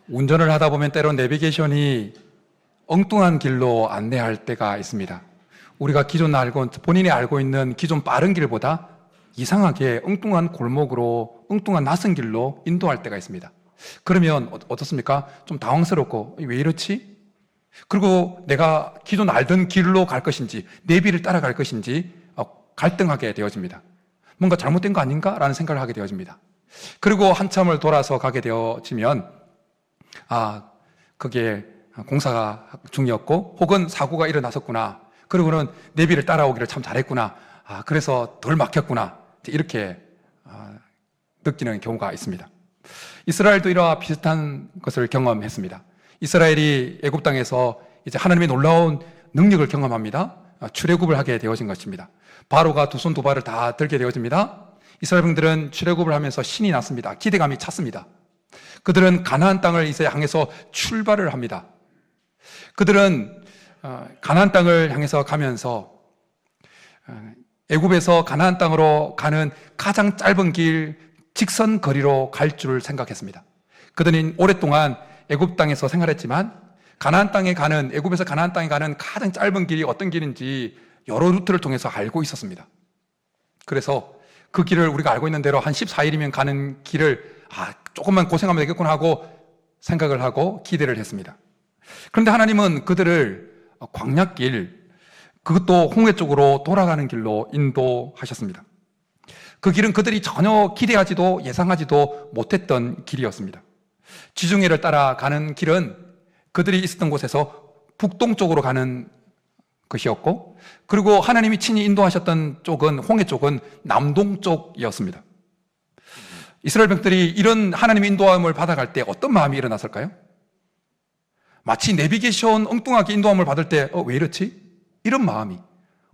운전을 하다 보면 때론 내비게이션이 엉뚱한 길로 안내할 때가 있습니다. 우리가 본인이 알고 있는 기존 빠른 길보다 이상하게 엉뚱한 골목으로, 엉뚱한 낯선 길로 인도할 때가 있습니다. 그러면 어떻습니까? 좀 당황스럽고, 왜 이렇지? 그리고 내가 기존 알던 길로 갈 것인지, 내비를 따라갈 것인지 갈등하게 되어집니다. 뭔가 잘못된 거 아닌가? 라는 생각을 하게 되어집니다. 그리고 한참을 돌아서 가게 되어지면, 그게 공사가 중이었고, 혹은 사고가 일어났었구나. 그리고는 내비를 따라오기를 참 잘했구나. 그래서 덜 막혔구나. 이렇게 느끼는 경우가 있습니다. 이스라엘도 이와 비슷한 것을 경험했습니다. 이스라엘이 애굽 땅에서 이제 하나님의 놀라운 능력을 경험합니다. 출애굽을 하게 되어진 것입니다. 바로가 두 손 두 발을 다 들게 되어집니다. 이스라엘 백성들은 출애굽을 하면서 신이 났습니다. 기대감이 찼습니다. 그들은 가나안 땅을 이제 향해서 출발을 합니다. 그들은 가나안 땅을 향해서 가면서 애굽에서 가나안 땅으로 가는 가장 짧은 길, 직선 거리로 갈 줄 생각했습니다. 그들은 오랫동안 애굽 땅에서 생활했지만 가나안 땅에 가는, 애굽에서 가나안 땅에 가는 가장 짧은 길이 어떤 길인지 여러 루트를 통해서 알고 있었습니다. 그래서 그 길을 우리가 알고 있는 대로 한 14일이면 가는 길을 조금만 고생하면 되겠구나 하고 생각을 하고 기대를 했습니다. 그런데 하나님은 그들을 광야길, 그것도 홍해 쪽으로 돌아가는 길로 인도하셨습니다. 그 길은 그들이 전혀 기대하지도 예상하지도 못했던 길이었습니다. 지중해를 따라가는 길은 그들이 있었던 곳에서 북동쪽으로 가는 것이었고, 그리고 하나님이 친히 인도하셨던 쪽은, 홍해 쪽은 남동쪽이었습니다. 이스라엘 백성들이 이런 하나님의 인도함을 받아갈 때 어떤 마음이 일어났을까요? 마치 내비게이션 엉뚱하게 인도함을 받을 때 왜 이렇지? 이런 마음이,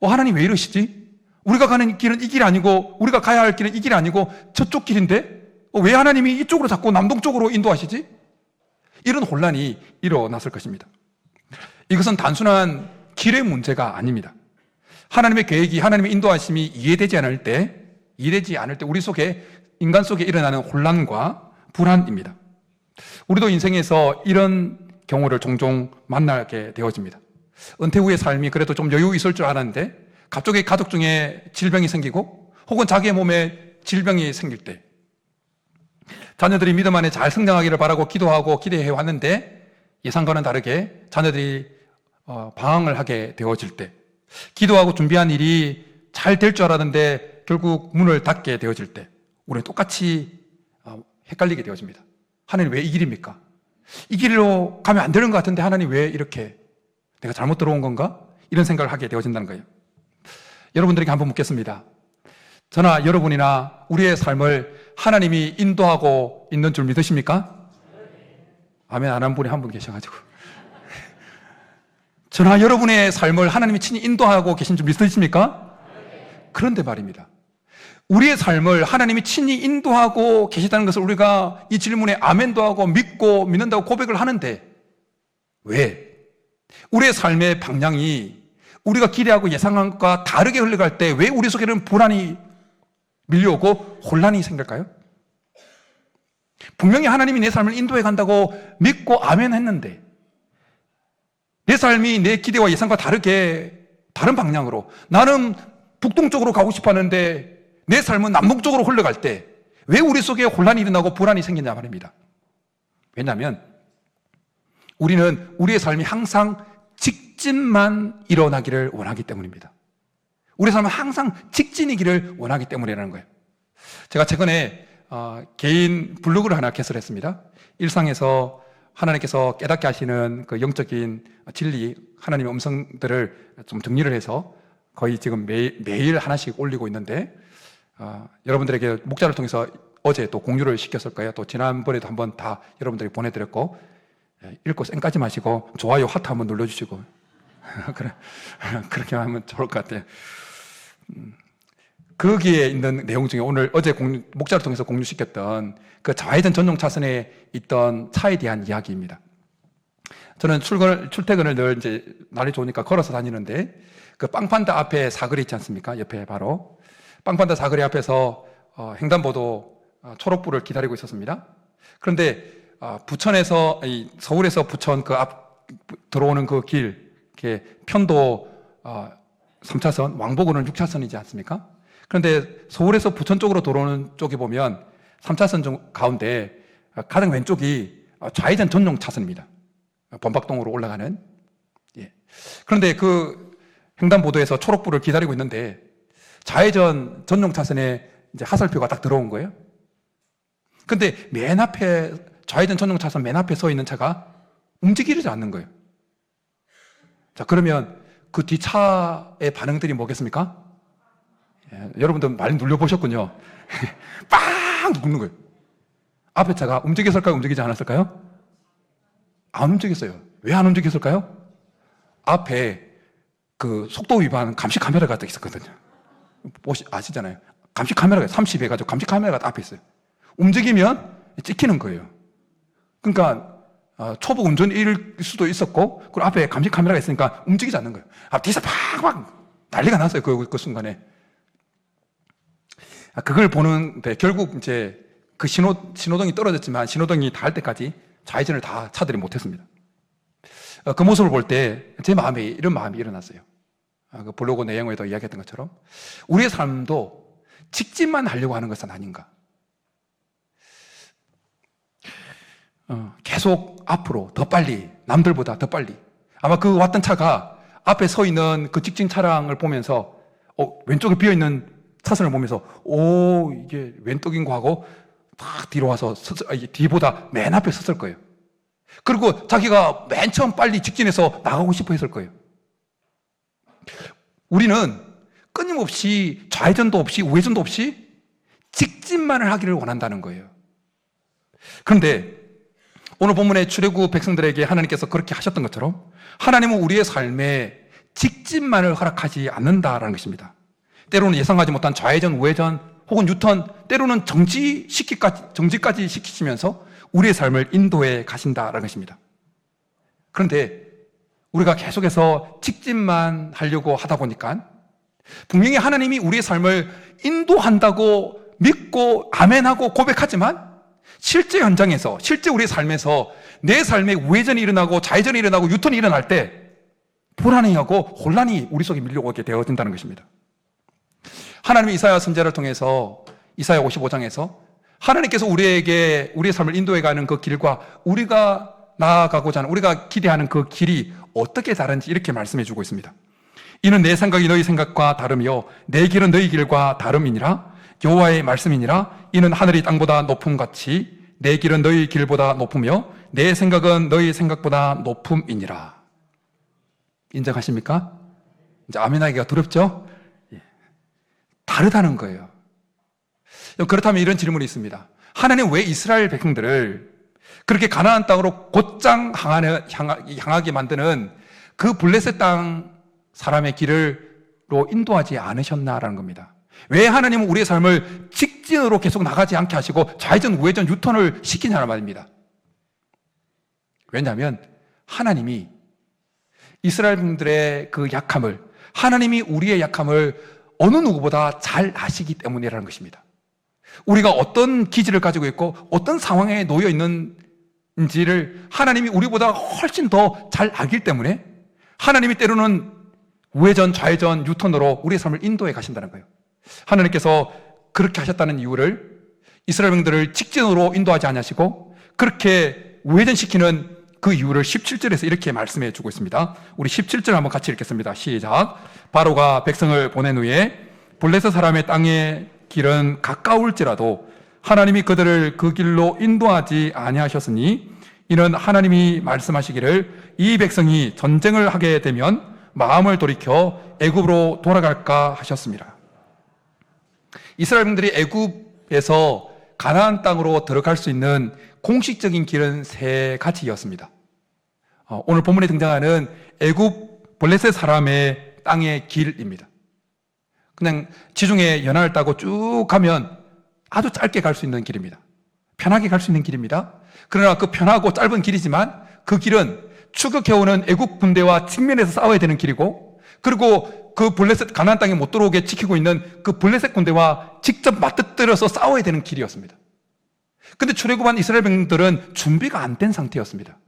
하나님 왜 이러시지? 우리가 가는 길은 이 길 아니고, 우리가 가야 할 길은 이 길 아니고 저쪽 길인데 왜 하나님이 이쪽으로 자꾸 남동쪽으로 인도하시지? 이런 혼란이 일어났을 것입니다. 이것은 단순한 길의 문제가 아닙니다. 하나님의 계획이, 하나님의 인도하심이 이해되지 않을 때 우리 속에, 인간 속에 일어나는 혼란과 불안입니다. 우리도 인생에서 이런 경우를 종종 만나게 되어집니다. 은퇴 후의 삶이 그래도 좀 여유 있을 줄 알았는데 갑자기 가족 중에 질병이 생기고, 혹은 자기의 몸에 질병이 생길 때, 자녀들이 믿음 안에 잘 성장하기를 바라고 기도하고 기대해 왔는데 예상과는 다르게 자녀들이 방황을 하게 되어질 때, 기도하고 준비한 일이 잘 될 줄 알았는데 결국 문을 닫게 되어질 때, 우리는 똑같이 헷갈리게 되어집니다. 하나님 왜 이 길입니까? 이 길로 가면 안 되는 것 같은데 하나님 왜 이렇게, 내가 잘못 들어온 건가? 이런 생각을 하게 되어진다는 거예요. 여러분들에게 한번 묻겠습니다. 저나 여러분이나 우리의 삶을 하나님이 인도하고 있는 줄 믿으십니까? 아멘 안 한 분이 한 분 계셔가지고. 저나 여러분의 삶을 하나님이 친히 인도하고 계신 줄 믿으십니까? 그런데 말입니다. 우리의 삶을 하나님이 친히 인도하고 계시다는 것을 우리가 이 질문에 아멘도 하고 믿고 믿는다고 고백을 하는데, 왜? 우리의 삶의 방향이 우리가 기대하고 예상한 것과 다르게 흘러갈 때 왜 우리 속에는 불안이 밀려오고 혼란이 생길까요? 분명히 하나님이 내 삶을 인도해 간다고 믿고 아멘 했는데, 내 삶이 내 기대와 예상과 다르게, 다른 방향으로, 나는 북동쪽으로 가고 싶었는데 내 삶은 남동쪽으로 흘러갈 때 왜 우리 속에 혼란이 일어나고 불안이 생기냐 말입니다. 왜냐하면 우리는 우리의 삶이 항상 직진만 일어나기를 원하기 때문입니다. 우리의 삶은 항상 직진이기를 원하기 때문이라는 거예요. 제가 최근에 개인 블로그를 하나 개설했습니다. 일상에서 하나님께서 깨닫게 하시는 그 영적인 진리, 하나님의 음성들을 좀 정리를 해서 거의 지금 매일 하나씩 올리고 있는데, 여러분들에게 목자를 통해서 어제 또 공유를 시켰을 거예요. 또 지난번에도 한번 다 여러분들에게 보내드렸고, 읽고 쌩까지 마시고 좋아요 하트 한번 눌러주시고 그래, 그렇게 하면 좋을 것 같아요. 거기에 있는 내용 중에 오늘 어제 목자를 통해서 공유시켰던 그 좌회전 전용 차선에 있던 차에 대한 이야기입니다. 저는 출퇴근을 늘 이제 날이 좋으니까 걸어서 다니는데, 그 빵판다 앞에 사거리 있지 않습니까? 옆에 바로 빵판다 사거리 앞에서 횡단보도 초록불을 기다리고 있었습니다. 그런데 부천에서 서울에서 부천 그 앞 들어오는 그 길, 이렇게 편도 3차선, 왕복으로는 6차선이지 않습니까? 그런데 서울에서 부천 쪽으로 들어오는 쪽에 보면 3차선 가운데 가장 왼쪽이 좌회전 전용 차선입니다. 범박동으로 올라가는. 예. 그런데 그 횡단보도에서 초록불을 기다리고 있는데 좌회전 전용 차선에 이제 하살표가 딱 들어온 거예요. 근데 맨 앞에, 좌회전 전용 차선 맨 앞에 서 있는 차가 움직이지 않는 거예요. 자, 그러면 그 뒤 차의 반응들이 뭐겠습니까? 예, 여러분들 많이 눌려보셨군요. 빵! 눕는 거예요. 앞에 차가 움직였을까요? 움직이지 않았을까요? 안 움직였어요. 왜 안 움직였을까요? 앞에 그 속도 위반 감시 카메라가 딱 있었거든요. 아시잖아요. 감시 카메라가 30 해가지고 감시 카메라가 앞에 있어요. 움직이면 찍히는 거예요. 그러니까 초보 운전일 수도 있었고, 그리고 앞에 감시 카메라가 있으니까 움직이지 않는 거예요. 뒤에서 팍팍 난리가 났어요. 그 순간에. 그걸 보는데 결국 이제 그 신호등이 떨어졌지만 신호등이 닿을 때까지 좌회전을 다 차들이 못했습니다. 그 모습을 볼 때 제 마음에 이런 마음이 일어났어요. 그 블로그 내용에도 이야기했던 것처럼 우리의 삶도 직진만 하려고 하는 것은 아닌가. 계속 앞으로 더 빨리, 남들보다 더 빨리. 아마 그 왔던 차가 앞에 서 있는 그 직진 차량을 보면서 왼쪽에 비어있는 차선을 보면서 이게 왼쪽인가 하고 딱 뒤로 와서 뒤보다 맨 앞에 섰을 거예요. 그리고 자기가 맨 처음 빨리 직진해서 나가고 싶어 했을 거예요. 우리는 끊임없이 좌회전도 없이 우회전도 없이 직진만을 하기를 원한다는 거예요. 그런데 오늘 본문의 출애굽 백성들에게 하나님께서 그렇게 하셨던 것처럼 하나님은 우리의 삶에 직진만을 허락하지 않는다라는 것입니다. 때로는 예상하지 못한 좌회전, 우회전 혹은 유턴, 때로는 정지까지 시키시면서 우리의 삶을 인도해 가신다라는 것입니다. 그런데 우리가 계속해서 직진만 하려고 하다 보니까 분명히 하나님이 우리의 삶을 인도한다고 믿고 아멘하고 고백하지만 실제 현장에서, 실제 우리의 삶에서 내 삶에 우회전이 일어나고 좌회전이 일어나고 유턴이 일어날 때 불안해하고 혼란이 우리 속에 밀려오게 되어진다는 것입니다. 하나님이 이사야 선지자를 통해서 이사야 55장에서 하나님께서 우리에게 우리의 삶을 인도해가는 그 길과 우리가 나아가고자 하는, 우리가 기대하는 그 길이 어떻게 다른지 이렇게 말씀해 주고 있습니다. 이는 내 생각이 너희 생각과 다르며 내 길은 너희 길과 다름이니라. 여호와의 말씀이니라. 이는 하늘이 땅보다 높음같이 내 길은 너희 길보다 높으며 내 생각은 너희 생각보다 높음이니라. 인정하십니까? 이제 아멘하기가 두렵죠? 다르다는 거예요. 그렇다면 이런 질문이 있습니다. 하나님 왜 이스라엘 백성들을 그렇게 가나안 땅으로 곧장 향하게 만드는 그 블레셋 땅 사람의 길을로 인도하지 않으셨나라는 겁니다. 왜 하나님은 우리의 삶을 직진으로 계속 나가지 않게 하시고 좌회전, 우회전, 유턴을 시키냐는 말입니다. 왜냐하면 하나님이 이스라엘 백성들의 그 약함을, 하나님이 우리의 약함을 어느 누구보다 잘 아시기 때문이라는 것입니다. 우리가 어떤 기질을 가지고 있고 어떤 상황에 놓여 있는지를 하나님이 우리보다 훨씬 더 잘 알기 때문에 하나님이 때로는 우회전, 좌회전, 유턴으로 우리의 삶을 인도해 가신다는 거예요. 하나님께서 그렇게 하셨다는 이유를 이스라엘 백성들을 직진으로 인도하지 않으시고 그렇게 우회전시키는 그 이유를 17절에서 이렇게 말씀해 주고 있습니다. 우리 17절 한번 같이 읽겠습니다. 시작. 바로가 백성을 보낸 후에 블레셋 사람의 땅의 길은 가까울지라도 하나님이 그들을 그 길로 인도하지 아니하셨으니 이는 하나님이 말씀하시기를 이 백성이 전쟁을 하게 되면 마음을 돌이켜 애굽으로 돌아갈까 하셨습니다. 이스라엘 백성들이 애굽에서 가나안 땅으로 들어갈 수 있는 공식적인 길은 세 가지였습니다. 오늘 본문에 등장하는 애굽 블레셋 사람의 땅의 길입니다. 그냥 지중해 연안을 따고 쭉 가면 아주 짧게 갈 수 있는 길입니다. 편하게 갈 수 있는 길입니다. 그러나 그 편하고 짧은 길이지만 그 길은 추격해오는 애국 군대와 측면에서 싸워야 되는 길이고, 그리고 그 블레셋 가나안 땅에 못 들어오게 지키고 있는 그 블레셋 군대와 직접 맞닥뜨려서 싸워야 되는 길이었습니다. 근데 출애굽한 이스라엘 백성들은 준비가 안 된 상태였습니다.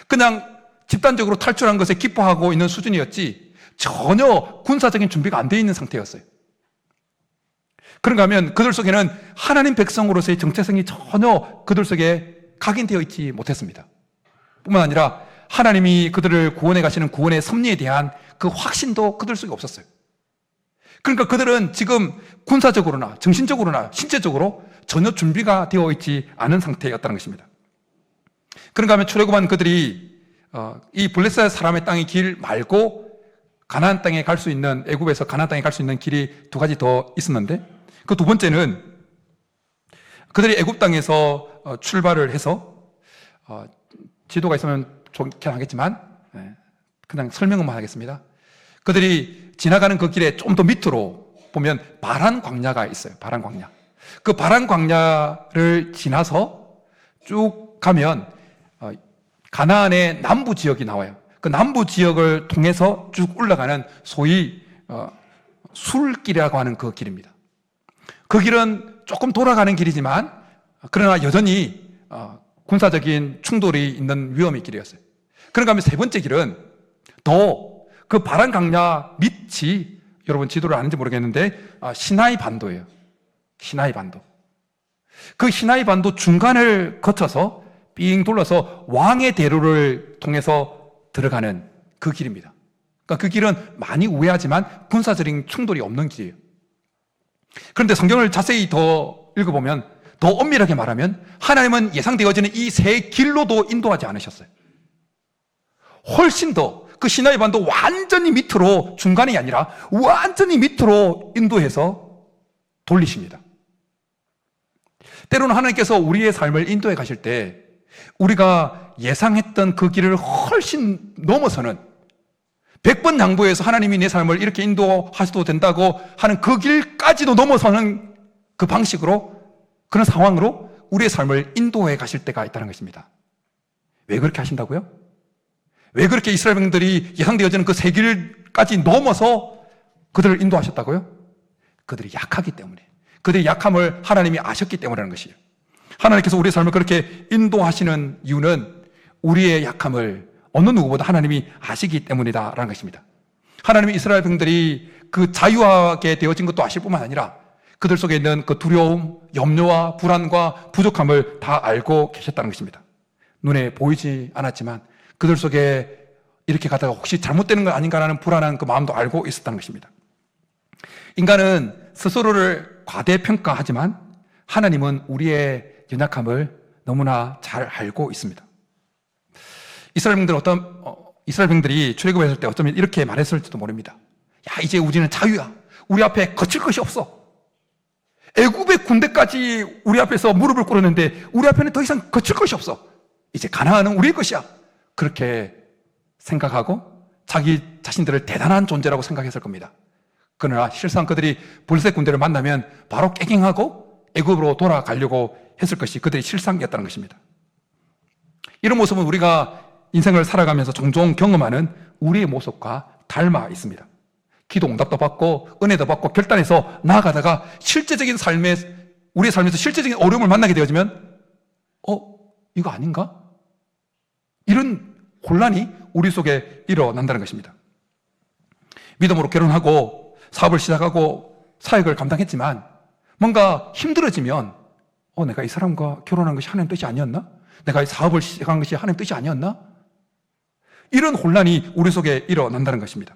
그냥 집단적으로 탈출한 것에 기뻐하고 있는 수준이었지 전혀 군사적인 준비가 안 돼 있는 상태였어요. 그런가 하면 그들 속에는 하나님 백성으로서의 정체성이 전혀 그들 속에 각인되어 있지 못했습니다. 뿐만 아니라 하나님이 그들을 구원해 가시는 구원의 섭리에 대한 그 확신도 그들 속에 없었어요. 그러니까 그들은 지금 군사적으로나 정신적으로나 신체적으로 전혀 준비가 되어 있지 않은 상태였다는 것입니다. 그런가 하면 출애굽한 그들이 이 블레셋 사람의 땅의 길 말고 가나안 땅에 갈 수 있는, 애굽에서 가나안 땅에 갈 수 있는 길이 두 가지 더 있었는데, 그 두 번째는 그들이 애굽 땅에서 출발을 해서 지도가 있으면 좋긴 하겠지만 그냥 설명만 하겠습니다. 그들이 지나가는 그 길에 좀 더 밑으로 보면 바란 광야가 있어요. 바란 광야. 그 바란 광야를 지나서 쭉 가면 가나안의 남부 지역이 나와요. 그 남부 지역을 통해서 쭉 올라가는 소위 술길이라고 하는 그 길입니다. 그 길은 조금 돌아가는 길이지만 그러나 여전히 군사적인 충돌이 있는 위험의 길이었어요. 그런가 하면 세 번째 길은 더 그 바란 광야 밑이, 여러분 지도를 아는지 모르겠는데 시나이 반도예요. 시나이 반도. 그 시나이 반도 중간을 거쳐서 삥 둘러서 왕의 대로를 통해서 들어가는 그 길입니다. 그러니까 그 길은 많이 우회하지만 군사적인 충돌이 없는 길이에요. 그런데 성경을 자세히 더 읽어보면, 더 엄밀하게 말하면 하나님은 예상되어지는 이 세 길로도 인도하지 않으셨어요. 훨씬 더 그 시나이 반도 완전히 밑으로, 중간이 아니라 완전히 밑으로 인도해서 돌리십니다. 때로는 하나님께서 우리의 삶을 인도해 가실 때 우리가 예상했던 그 길을 훨씬 넘어서는, 100번 양보해서 하나님이 내 삶을 이렇게 인도하셔도 된다고 하는 그 길까지도 넘어서는 그 방식으로, 그런 상황으로 우리의 삶을 인도해 가실 때가 있다는 것입니다. 왜 그렇게 하신다고요? 왜 그렇게 이스라엘 백성들이 예상되어지는 그 세 길까지 넘어서 그들을 인도하셨다고요? 그들이 약하기 때문에, 그들의 약함을 하나님이 아셨기 때문이라는 것이에요. 하나님께서 우리의 삶을 그렇게 인도하시는 이유는 우리의 약함을 어느 누구보다 하나님이 아시기 때문이다라는 것입니다. 하나님이 이스라엘 백성들이 그 자유하게 되어진 것도 아실 뿐만 아니라 그들 속에 있는 그 두려움, 염려와 불안과 부족함을 다 알고 계셨다는 것입니다. 눈에 보이지 않았지만 그들 속에 이렇게 가다가 혹시 잘못되는 거 아닌가라는 불안한 그 마음도 알고 있었다는 것입니다. 인간은 스스로를 과대평가하지만 하나님은 우리의 연약함을 너무나 잘 알고 있습니다. 이스라엘 백성들이 출애굽했을 때 어쩌면 이렇게 말했을지도 모릅니다. 야, 이제 우리는 자유야. 우리 앞에 거칠 것이 없어. 애굽의 군대까지 우리 앞에서 무릎을 꿇었는데 우리 앞에는 더 이상 거칠 것이 없어. 이제 가나안은 우리의 것이야. 그렇게 생각하고 자기 자신들을 대단한 존재라고 생각했을 겁니다. 그러나 실상 그들이 블레셋 군대를 만나면 바로 깨갱하고 애굽으로 돌아가려고 했을 것이 그들의 실상이었다는 것입니다. 이런 모습은 우리가 인생을 살아가면서 종종 경험하는 우리의 모습과 닮아 있습니다. 기도 응답도 받고 은혜도 받고 결단해서 나아가다가 실제적인 우리의 삶에서 실제적인 어려움을 만나게 되어지면 이거 아닌가? 이런 혼란이 우리 속에 일어난다는 것입니다. 믿음으로 결혼하고 사업을 시작하고 사역을 감당했지만 뭔가 힘들어지면 내가 이 사람과 결혼한 것이 하나님 뜻이 아니었나? 내가 이 사업을 시작한 것이 하나님 뜻이 아니었나? 이런 혼란이 우리 속에 일어난다는 것입니다.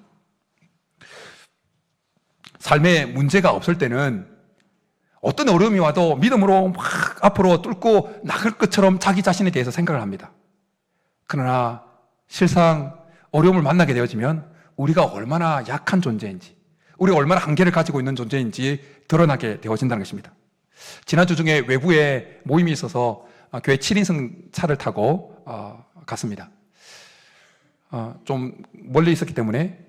삶에 문제가 없을 때는 어떤 어려움이 와도 믿음으로 막 앞으로 뚫고 나갈 것처럼 자기 자신에 대해서 생각을 합니다. 그러나 실상 어려움을 만나게 되어지면 우리가 얼마나 약한 존재인지, 우리가 얼마나 한계를 가지고 있는 존재인지 드러나게 되어진다는 것입니다. 지난주 중에 외부에 모임이 있어서 교회 7인승 차를 타고 갔습니다. 좀 멀리 있었기 때문에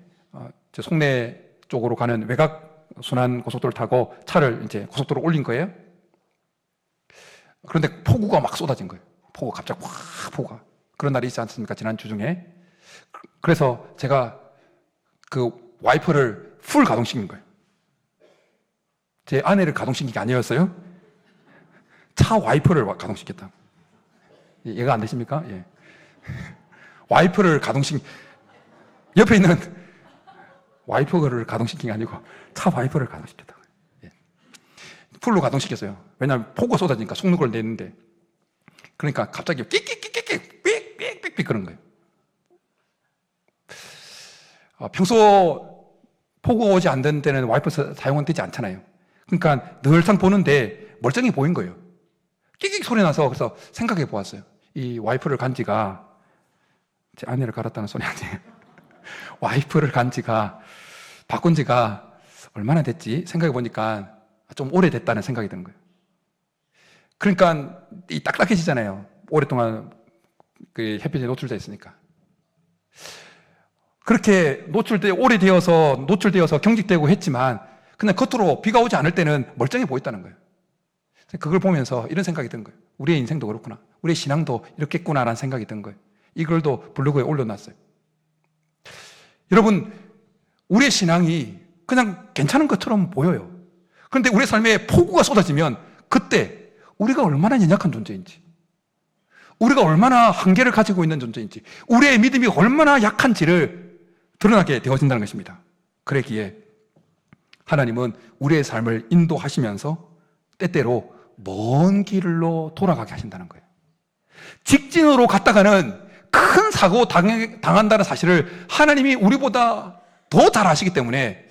제 송내 쪽으로 가는 외곽 순환 고속도로를 타고 차를 이제 고속도로로 올린 거예요. 그런데 폭우가 막 쏟아진 거예요. 갑자기 확 폭우가. 그런 날이 있지 않습니까? 지난주 중에. 그래서 제가 그 와이퍼를 풀 가동시킨 거예요. 제 아내를 가동시킨 게 아니었어요. 차 와이퍼를 가동시켰다. 이해가 안 되십니까? 예. 와이퍼를 옆에 있는 와이퍼를 가동시킨 게 아니고 차 와이퍼를 가동시켰다. 예. 풀로 가동시켰어요. 왜냐하면 폭우가 쏟아지니까 속력을 내는데, 그러니까 갑자기 끽끽끽끽 삑삑삑삑 그런 거예요. 평소 폭우가 오지 않는 데는 와이퍼 사용은 되지 않잖아요. 그러니까 늘상 보는데 멀쩡히 보인 거예요. 끽끽 소리 나서, 그래서 생각해 보았어요. 이 와이퍼를 간 지가, 제 아내를 갈았다는 소리 아니에요. 와이퍼를 바꾼 지가 얼마나 됐지? 생각해 보니까 좀 오래됐다는 생각이 드는 거예요. 그러니까 이 딱딱해지잖아요. 오랫동안 그 햇빛에 노출되어 있으니까. 그렇게 오래되어서 노출되어서 경직되고 했지만, 그냥 겉으로 비가 오지 않을 때는 멀쩡해 보였다는 거예요. 그걸 보면서 이런 생각이 든 거예요. 우리의 인생도 그렇구나. 우리의 신앙도 이렇겠구나라는 생각이 든 거예요. 이걸도 블로그에 올려놨어요. 여러분, 우리의 신앙이 그냥 괜찮은 것처럼 보여요. 그런데 우리의 삶에 폭우가 쏟아지면 그때 우리가 얼마나 연약한 존재인지, 우리가 얼마나 한계를 가지고 있는 존재인지, 우리의 믿음이 얼마나 약한지를 드러나게 되어진다는 것입니다. 그러기에 하나님은 우리의 삶을 인도하시면서 때때로 먼 길로 돌아가게 하신다는 거예요. 직진으로 갔다가는 큰 사고 당한다는 사실을 하나님이 우리보다 더 잘 아시기 때문에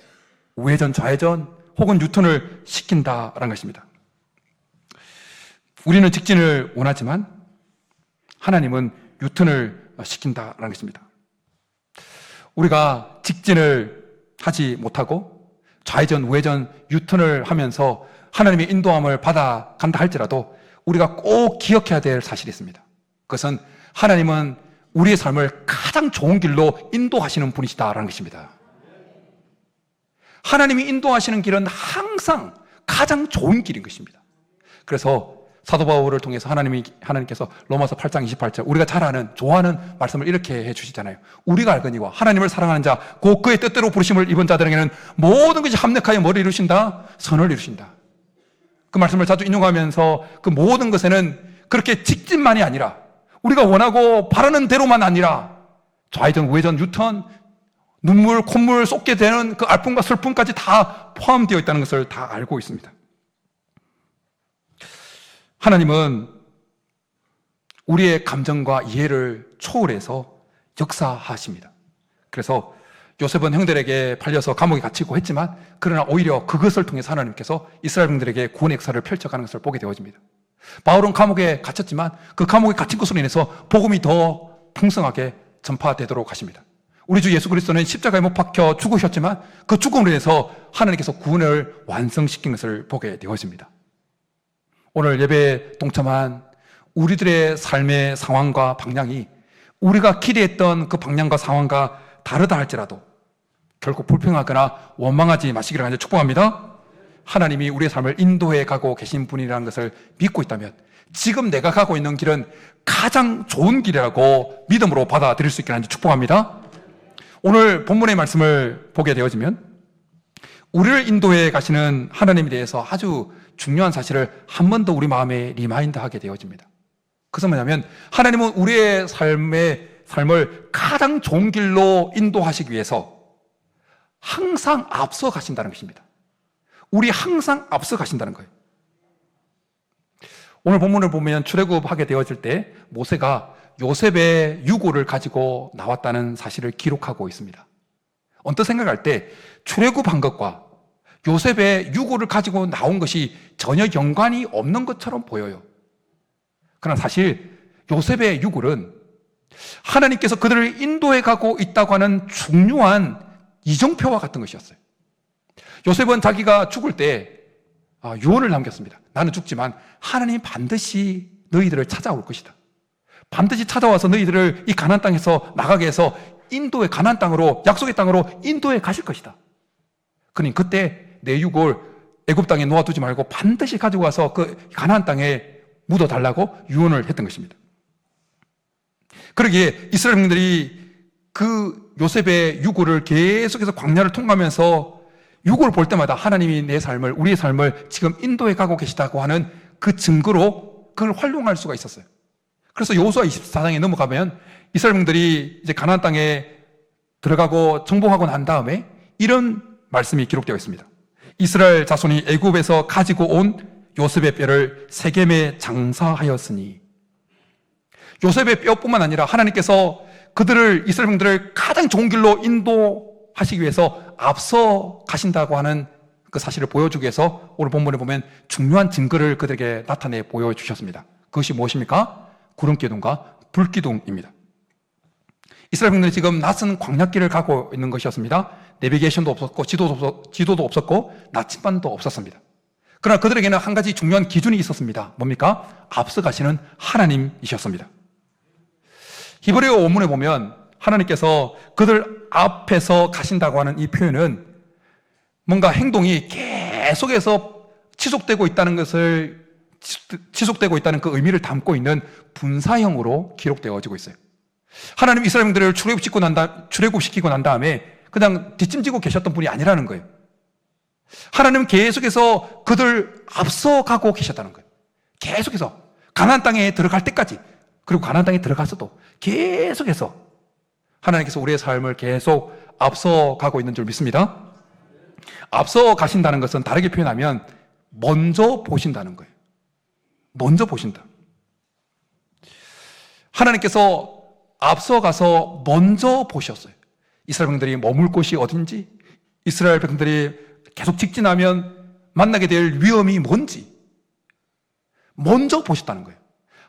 우회전, 좌회전 혹은 유턴을 시킨다라는 것입니다. 우리는 직진을 원하지만 하나님은 유턴을 시킨다라는 것입니다. 우리가 직진을 하지 못하고 좌회전, 우회전, 유턴을 하면서 하나님의 인도함을 받아간다 할지라도 우리가 꼭 기억해야 될 사실이 있습니다. 그것은 하나님은 우리의 삶을 가장 좋은 길로 인도하시는 분이시다라는 것입니다. 하나님이 인도하시는 길은 항상 가장 좋은 길인 것입니다. 그래서 사도 바울을 통해서 하나님께서 로마서 8장 28절, 우리가 잘 아는, 좋아하는 말씀을 이렇게 해주시잖아요. 우리가 알거니와 하나님을 사랑하는 자, 곧 그의 뜻대로 부르심을 입은 자들에게는 모든 것이 합력하여 뭐를 이루신다? 선을 이루신다. 그 말씀을 자주 인용하면서 그 모든 것에는 그렇게 직진만이 아니라, 우리가 원하고 바라는 대로만 아니라 좌회전, 우회전, 유턴, 눈물, 콧물 쏟게 되는 그 아픔과 슬픔까지 다 포함되어 있다는 것을 다 알고 있습니다. 하나님은 우리의 감정과 이해를 초월해서 역사하십니다. 그래서 요셉은 형들에게 팔려서 감옥에 갇히고 했지만, 그러나 오히려 그것을 통해서 하나님께서 이스라엘 백성들에게 구원의 역사를 펼쳐가는 것을 보게 되어집니다. 바울은 감옥에 갇혔지만 그 감옥에 갇힌 것으로 인해서 복음이 더 풍성하게 전파되도록 하십니다. 우리 주 예수 그리스도는 십자가에 못 박혀 죽으셨지만 그 죽음으로 인해서 하나님께서 구원을 완성시킨 것을 보게 되어집니다. 오늘 예배에 동참한 우리들의 삶의 상황과 방향이 우리가 기대했던 그 방향과 상황과 다르다 할지라도 결코 불평하거나 원망하지 마시기를 간절히 축복합니다. 하나님이 우리의 삶을 인도해 가고 계신 분이라는 것을 믿고 있다면 지금 내가 가고 있는 길은 가장 좋은 길이라고 믿음으로 받아들일 수 있기를 간절히 축복합니다. 오늘 본문의 말씀을 보게 되어지면 우리를 인도해 가시는 하나님에 대해서 아주 중요한 사실을 한 번 더 우리 마음에 리마인드하게 되어집니다. 그것은 뭐냐면 하나님은 우리의 삶을 가장 좋은 길로 인도하시기 위해서 항상 앞서 가신다는 것입니다. 우리 항상 앞서 가신다는 거예요. 오늘 본문을 보면 출애굽하게 되어질 때 모세가 요셉의 유고를 가지고 나왔다는 사실을 기록하고 있습니다. 언뜻 생각할 때 출애굽한 것과 요셉의 유고를 가지고 나온 것이 전혀 연관이 없는 것처럼 보여요. 그러나 사실 요셉의 유골은 하나님께서 그들을 인도해 가고 있다고 하는 중요한 이정표와 같은 것이었어요. 요셉은 자기가 죽을 때 유언을 남겼습니다. 나는 죽지만 하나님이 반드시 너희들을 찾아올 것이다. 반드시 찾아와서 너희들을 이 가나안 땅에서 나가게 해서 인도의 가나안 땅으로, 약속의 땅으로 인도해 가실 것이다. 그러니 그때 내 유골 애굽 땅에 놓아두지 말고 반드시 가지고 와서 그 가나안 땅에 묻어달라고 유언을 했던 것입니다. 그러기에 이스라엘 백성들이 그 요셉의 유골을 계속해서 광야를 통과하면서 유골을 볼 때마다 하나님이 내 삶을, 우리의 삶을 지금 인도해 가고 계시다고 하는 그 증거로 그걸 활용할 수가 있었어요. 그래서 여호수아 24장에 넘어가면 이스라엘민들이 이제 가나안 땅에 들어가고 정복하고 난 다음에 이런 말씀이 기록되어 있습니다. 이스라엘 자손이 애굽에서 가지고 온 요셉의 뼈를 세겜에 장사하였으니, 요셉의 뼈뿐만 아니라 하나님께서 그들을, 이스라엘민들을 가장 좋은 길로 인도하시기 위해서 앞서 가신다고 하는 그 사실을 보여주기 위해서 오늘 본문에 보면 중요한 증거를 그들에게 나타내 보여주셨습니다. 그것이 무엇입니까? 구름기둥과 불기둥입니다. 이스라엘민들이 지금 낯선 광야길을 가고 있는 것이었습니다. 내비게이션도 없었고 지도도 없었고 나침반도 없었습니다. 그러나 그들에게는 한 가지 중요한 기준이 있었습니다. 뭡니까? 앞서 가시는 하나님이셨습니다. 히브리어 원문에 보면 하나님께서 그들 앞에서 가신다고 하는 이 표현은 뭔가 행동이 계속해서 지속되고 있다는 그 의미를 담고 있는 분사형으로 기록되어지고 있어요. 하나님 이스라엘민들을 출애굽시키고 난 다음에 그냥 뒷짐지고 계셨던 분이 아니라는 거예요. 하나님은 계속해서 그들 앞서가고 계셨다는 거예요. 계속해서 가나안 땅에 들어갈 때까지, 그리고 가나안 땅에 들어가서도 계속해서 하나님께서 우리의 삶을 계속 앞서가고 있는 줄 믿습니다. 앞서 가신다는 것은 다르게 표현하면 먼저 보신다는 거예요. 먼저 보신다. 하나님께서 앞서가서 먼저 보셨어요. 이스라엘 백성들이 머물 곳이 어딘지, 이스라엘 백성들이 계속 직진하면 만나게 될 위험이 뭔지 먼저 보셨다는 거예요.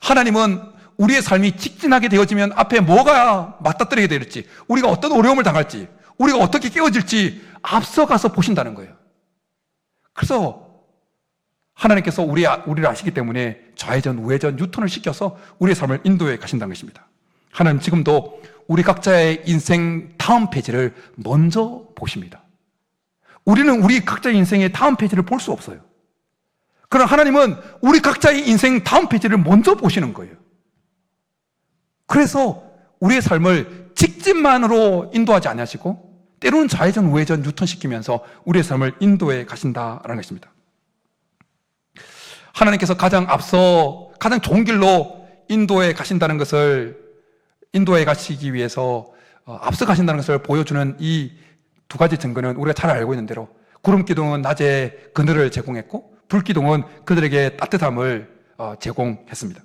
하나님은 우리의 삶이 직진하게 되어지면 앞에 뭐가 맞닥뜨리게 될지, 우리가 어떤 어려움을 당할지, 우리가 어떻게 깨어질지 앞서가서 보신다는 거예요. 그래서 하나님께서 우리를 아시기 때문에 좌회전, 우회전, 유턴을 시켜서 우리의 삶을 인도해 가신다는 것입니다. 하나님 지금도 우리 각자의 인생 다음 페이지를 먼저 보십니다. 우리는 우리 각자의 인생의 다음 페이지를 볼 수 없어요. 그러나 하나님은 우리 각자의 인생 다음 페이지를 먼저 보시는 거예요. 그래서 우리의 삶을 직진만으로 인도하지 않으시고 때로는 좌회전, 우회전, 유턴시키면서 우리의 삶을 인도해 가신다라는 것입니다. 하나님께서 가장 좋은 길로 인도해 가신다는 것을, 인도해 가시기 위해서 앞서 가신다는 것을 보여주는 이 두 가지 증거는 우리가 잘 알고 있는 대로 구름기둥은 낮에 그늘을 제공했고 불기둥은 그들에게 따뜻함을 제공했습니다.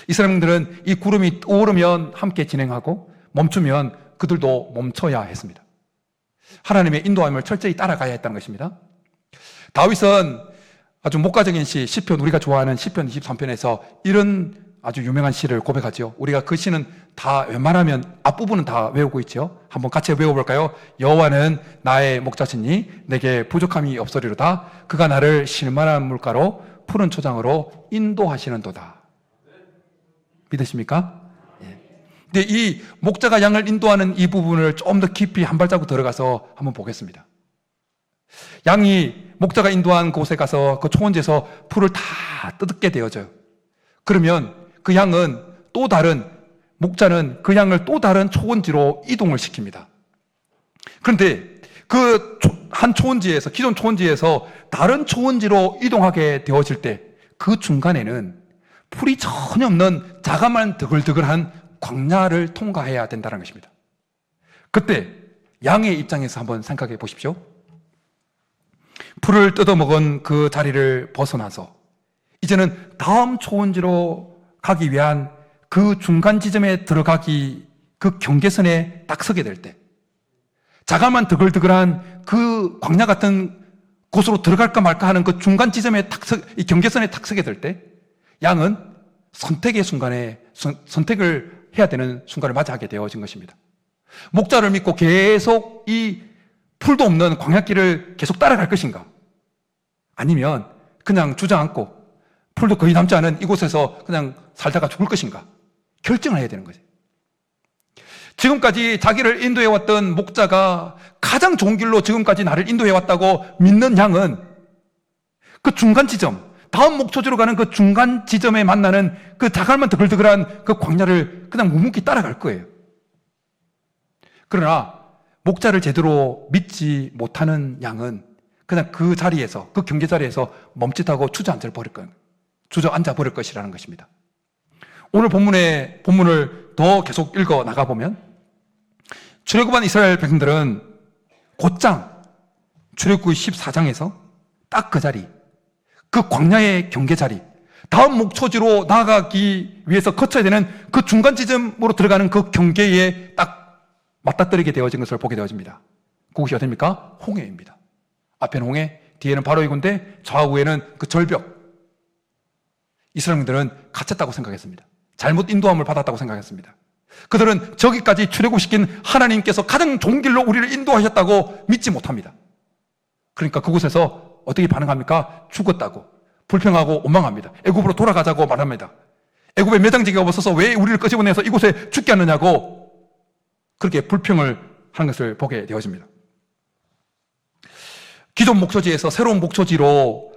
이스라엘들은 이 구름이 오르면 함께 진행하고 멈추면 그들도 멈춰야 했습니다. 하나님의 인도함을 철저히 따라가야 했다는 것입니다. 다윗은 아주 목가적인 시편, 우리가 좋아하는 시편 23편에서 이런 아주 유명한 시를 고백하죠. 우리가 그 시는 다 웬만하면 앞부분은 다 외우고 있죠. 한번 같이 외워볼까요? 여호와는 나의 목자시니 내게 부족함이 없으리로다. 그가 나를 실만한 물가로 푸른 초장으로 인도하시는도다. 믿으십니까? 근데 이 목자가 양을 인도하는 이 부분을 좀 더 깊이 한 발자국 들어가서 한번 보겠습니다. 양이 목자가 인도한 곳에 가서 그 초원지에서 풀을 다 뜯게 되어져요. 그러면 그 양은 목자는 그 양을 또 다른 초원지로 이동을 시킵니다. 그런데 그 한 초원지에서, 기존 초원지에서 다른 초원지로 이동하게 되어질 때 그 중간에는 풀이 전혀 없는 자그마한 드글드글한 광야를 통과해야 된다는 것입니다. 그때 양의 입장에서 한번 생각해 보십시오. 풀을 뜯어먹은 그 자리를 벗어나서 이제는 다음 초원지로 가기 위한 그 중간 지점에 들어가기, 그 경계선에 딱 서게 될 때, 자그마한 드글드글한 그 광야 같은 곳으로 들어갈까 말까 하는 그 중간 지점에 이 경계선에 딱 서게 될 때, 양은 선택을 해야 되는 순간을 맞이하게 되어진 것입니다. 목자를 믿고 계속 이 풀도 없는 광야길을 계속 따라갈 것인가? 아니면 그냥 주저앉고 풀도 거의 남지 않은 이곳에서 그냥 살다가 죽을 것인가? 결정을 해야 되는 거죠. 지금까지 자기를 인도해왔던 목자가 가장 좋은 길로 지금까지 나를 인도해왔다고 믿는 양은 그 중간 지점, 다음 목초지로 가는 그 중간 지점에 만나는 그 자갈만 드글드글한 그 광야를 그냥 묵묵히 따라갈 거예요. 그러나 목자를 제대로 믿지 못하는 양은 그냥 그 자리에서, 그 경계 자리에서 멈칫하고 주저앉아 버릴 거예요. 주저앉아 버릴 것이라는 것입니다. 오늘 본문을 더 계속 읽어 나가보면 출애굽한 이스라엘 백성들은 곧장 출애굽기 14장에서 딱 그 자리, 그 광야의 경계 자리, 다음 목초지로 나아가기 위해서 거쳐야 되는 그 중간 지점으로 들어가는 그 경계에 딱 맞닥뜨리게 되어진 것을 보게 되어집니다. 그곳이 어디입니까? 홍해입니다. 앞에는 홍해, 뒤에는 바로의 군대, 좌우에는 그 절벽. 이스라엘인들은 갇혔다고 생각했습니다. 잘못 인도함을 받았다고 생각했습니다. 그들은 저기까지 출애굽시킨 하나님께서 가장 좋은 길로 우리를 인도하셨다고 믿지 못합니다. 그러니까 그곳에서 어떻게 반응합니까? 죽었다고, 불평하고 원망합니다. 애굽으로 돌아가자고 말합니다. 애굽에 매장지기가 없어서 왜 우리를 끄집어내서 이곳에 죽게 하느냐고 그렇게 불평을 하는 것을 보게 되어집니다. 기존 목초지에서 새로운 목초지로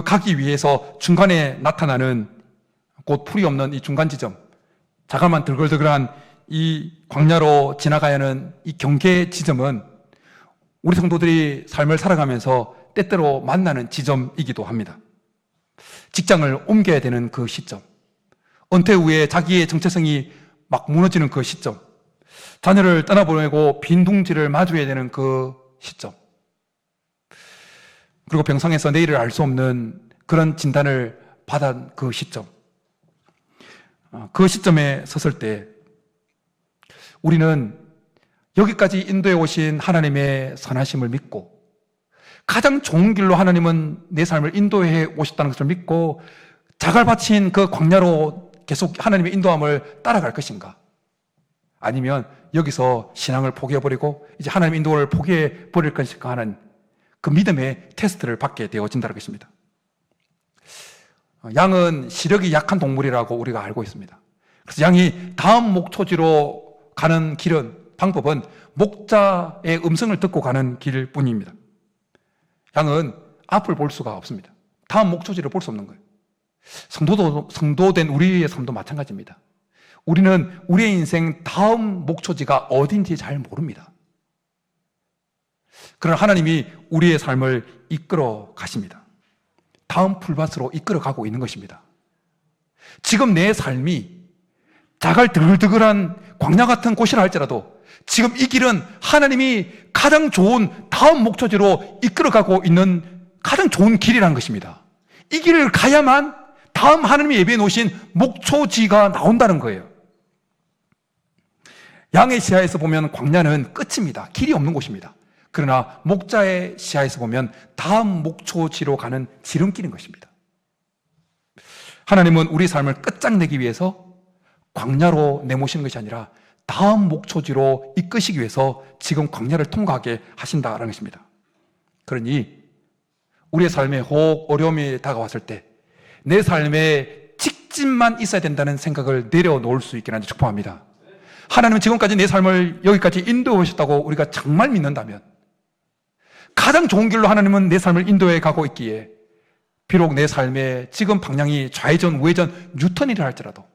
가기 위해서 중간에 나타나는 곧 풀이 없는 이 중간 지점, 자갈만 들글들글한 이 광야로 지나가야 하는 이 경계 지점은 우리 성도들이 삶을 살아가면서 때때로 만나는 지점이기도 합니다. 직장을 옮겨야 되는 그 시점, 은퇴 후에 자기의 정체성이 막 무너지는 그 시점, 자녀를 떠나보내고 빈둥지를 마주해야 되는 그 시점, 그리고 병상에서 내일을 알 수 없는 그런 진단을 받은 그 시점, 그 시점에 섰을 때 우리는 여기까지 인도해 오신 하나님의 선하심을 믿고 가장 좋은 길로 하나님은 내 삶을 인도해 오셨다는 것을 믿고 자갈 바친 그 광야로 계속 하나님의 인도함을 따라갈 것인가? 아니면 여기서 신앙을 포기해버리고 이제 하나님의 인도를 포기해버릴 것인가 하는 그 믿음의 테스트를 받게 되어진다는 것입니다. 양은 시력이 약한 동물이라고 우리가 알고 있습니다. 그래서 양이 다음 목초지로 가는 방법은 목자의 음성을 듣고 가는 길 뿐입니다. 양은 앞을 볼 수가 없습니다. 다음 목초지를 볼 수 없는 거예요. 성도된 우리의 삶도 마찬가지입니다. 우리는 우리의 인생 다음 목초지가 어딘지 잘 모릅니다. 그러나 하나님이 우리의 삶을 이끌어 가십니다. 다음 풀밭으로 이끌어 가고 있는 것입니다. 지금 내 삶이 자갈 드글드글한 광야 같은 곳이라 할지라도 지금 이 길은 하나님이 가장 좋은 다음 목초지로 이끌어가고 있는 가장 좋은 길이라는 것입니다. 이 길을 가야만 다음 하나님이 예비해 놓으신 목초지가 나온다는 거예요. 양의 시야에서 보면 광야는 끝입니다. 길이 없는 곳입니다. 그러나 목자의 시야에서 보면 다음 목초지로 가는 지름길인 것입니다. 하나님은 우리 삶을 끝장내기 위해서 광야로 내모시는 것이 아니라 다음 목초지로 이끄시기 위해서 지금 광야를 통과하게 하신다는 것입니다. 그러니 우리의 삶에 혹 어려움이 다가왔을 때 내 삶에 직진만 있어야 된다는 생각을 내려놓을 수 있게 하는 축복합니다. 하나님은 지금까지 내 삶을 여기까지 인도해 오셨다고 우리가 정말 믿는다면 가장 좋은 길로 하나님은 내 삶을 인도해 가고 있기에 비록 내 삶에 지금 방향이 좌회전, 우회전, 뉴턴이라 할지라도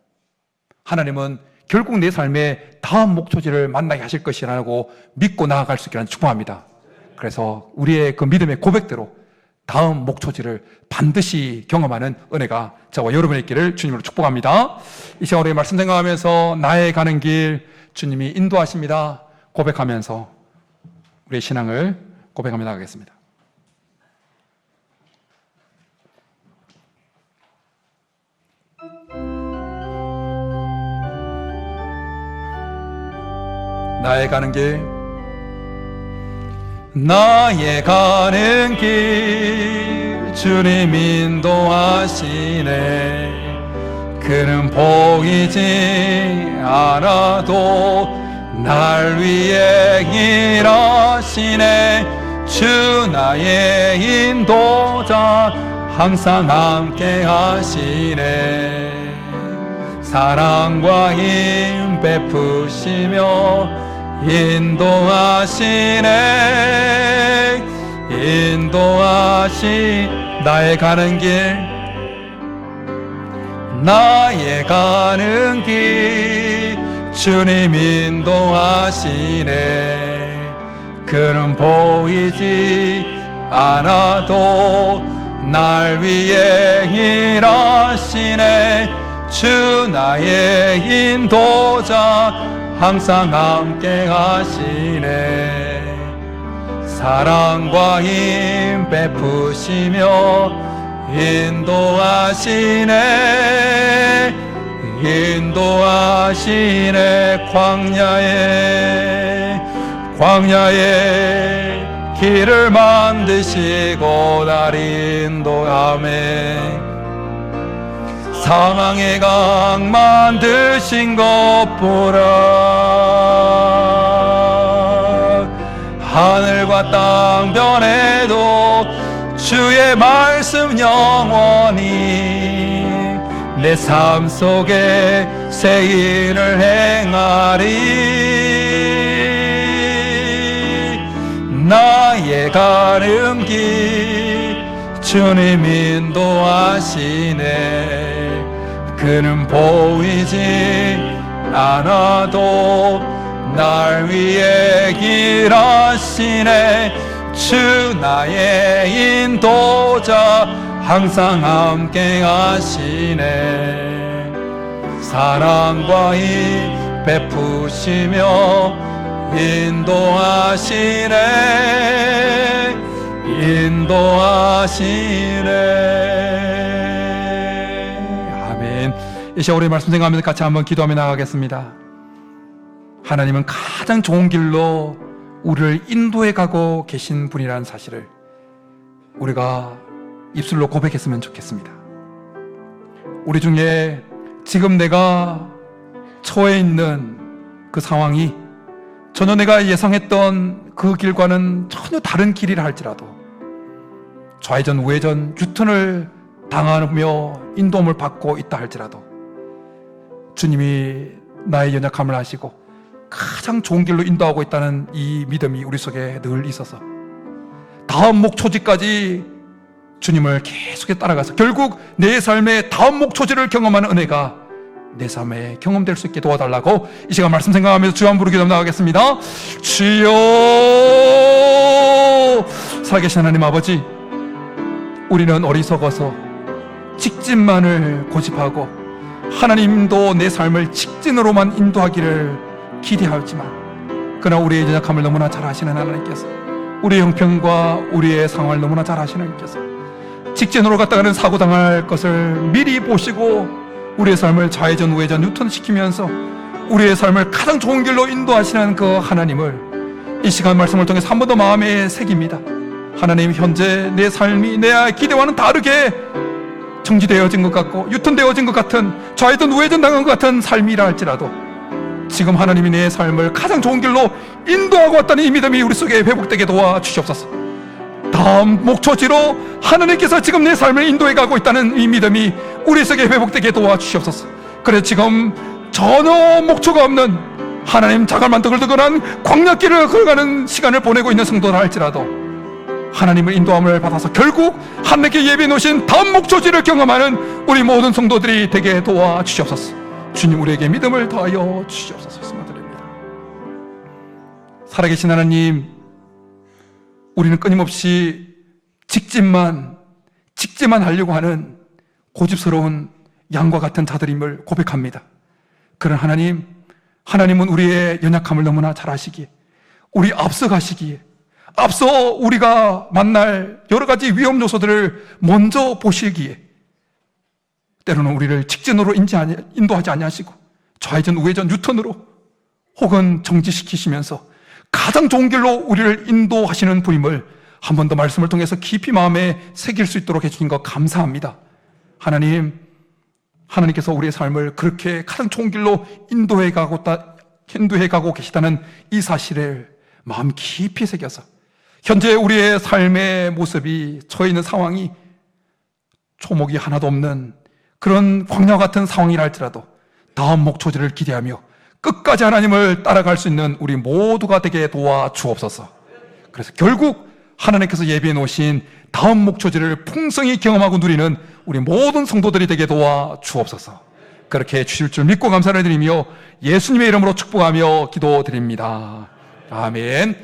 하나님은 결국 내 삶의 다음 목초지를 만나게 하실 것이라고 믿고 나아갈 수 있게 하는 축복합니다. 그래서 우리의 그 믿음의 고백대로 다음 목초지를 반드시 경험하는 은혜가 저와 여러분의 있기를 주님으로 축복합니다. 이 시간 우리 말씀 생각하면서 나의 가는 길 주님이 인도하십니다 고백하면서 우리의 신앙을 고백하며 나가겠습니다. 나의 가는 길, 나의 가는 길 주님 인도하시네. 그는 보이지 않아도 날 위해 일하시네. 주 나의 인도자 항상 함께 하시네. 사랑과 힘 베푸시며 인도하시네. 나의 가는 길, 나의 가는 길 주님 인도하시네. 그는 보이지 않아도 날 위해 일하시네. 주 나의 인도자 항상 함께 하시네. 사랑과 힘 베푸시며 인도하시네. 인도하시네. 광야에 길을 만드시고 날 인도하네. 사망의 강 만드신 것 보라. 하늘과 땅 변해도 주의 말씀 영원히 내 삶 속에 새 일을 행하리. 나의 가는 길 주님 인도하시네. 그는 보이지 않아도 날 위해 일하시네. 주 나의 인도자 항상 함께 하시네. 사랑과 힘 베푸시며 인도하시네. 아멘. 이 시간 우리 말씀 생각하면서 같이 한번 기도하며 나가겠습니다. 하나님은 가장 좋은 길로 우리를 인도해 가고 계신 분이라는 사실을 우리가 입술로 고백했으면 좋겠습니다. 우리 중에 지금 내가 처해 있는 그 상황이 전혀 내가 예상했던 그 길과는 전혀 다른 길이라 할지라도 좌회전 우회전 유턴을 당하며 인도함을 받고 있다 할지라도 주님이 나의 연약함을 아시고 가장 좋은 길로 인도하고 있다는 이 믿음이 우리 속에 늘 있어서 다음 목초지까지 주님을 계속해 따라가서 결국 내 삶의 다음 목초지를 경험하는 은혜가 내 삶에 경험될 수 있게 도와달라고 이 시간 말씀 생각하면서 주여 한번 부르기도 나가겠습니다. 주여. 살아계신 하나님 아버지, 우리는 어리석어서 직진만을 고집하고 하나님도 내 삶을 직진으로만 인도하기를 기대하지만 그러나 우리의 연약함을 너무나 잘 아시는 하나님께서 우리의 형편과 우리의 상황을 너무나 잘 아시는 하나님께서 직진으로 갔다가는 사고당할 것을 미리 보시고 우리의 삶을 좌회전 우회전 유턴시키면서 우리의 삶을 가장 좋은 길로 인도하시는 그 하나님을 이 시간 말씀을 통해서 한 번 더 마음에 새깁니다. 하나님, 현재 내 삶이 내 기대와는 다르게 정지되어진 것 같고 유턴되어진 것 같은 좌회전 우회전 당한 것 같은 삶이라 할지라도 지금 하나님이 내 삶을 가장 좋은 길로 인도하고 왔다는 이 믿음이 우리 속에 회복되게 도와주시옵소서. 다음 목초지로 하나님께서 지금 내 삶을 인도해 가고 있다는 이 믿음이 우리 속에 회복되게 도와주시옵소서. 그래서 지금 전혀 목초가 없는 하나님 자갈만 드글드글한 광야길을 걸어가는 시간을 보내고 있는 성도라 할지라도 하나님의 인도함을 받아서 결국 하나님께 예비해 놓으신 다음 목초지를 경험하는 우리 모든 성도들이 되게 도와주시옵소서. 주님, 우리에게 믿음을 더하여 주시옵소서. 말씀드립니다. 살아계신 하나님, 우리는 끊임없이 직진만 하려고 하는 고집스러운 양과 같은 자들임을 고백합니다. 그런 하나님은 우리의 연약함을 너무나 잘 아시기에 우리 앞서가시기에 앞서 우리가 만날 여러 가지 위험 요소들을 먼저 보시기에 때로는 우리를 직진으로 인도하지 아니하시고 좌회전 우회전 유턴으로 혹은 정지시키시면서 가장 좋은 길로 우리를 인도하시는 분임을 한 번 더 말씀을 통해서 깊이 마음에 새길 수 있도록 해주신 것 감사합니다. 하나님께서 우리의 삶을 그렇게 가장 좋은 길로 인도해 가고 계시다는 이 사실을 마음 깊이 새겨서 현재 우리의 삶의 모습이 처해 있는 상황이 초목이 하나도 없는 그런 광야 같은 상황이라 할지라도 다음 목초지를 기대하며 끝까지 하나님을 따라갈 수 있는 우리 모두가 되게 도와주옵소서. 그래서 결국 하나님께서 예비해 놓으신 다음 목초지를 풍성히 경험하고 누리는 우리 모든 성도들이 되게 도와주옵소서. 그렇게 주실 줄 믿고 감사를 드리며 예수님의 이름으로 축복하며 기도드립니다. 아멘.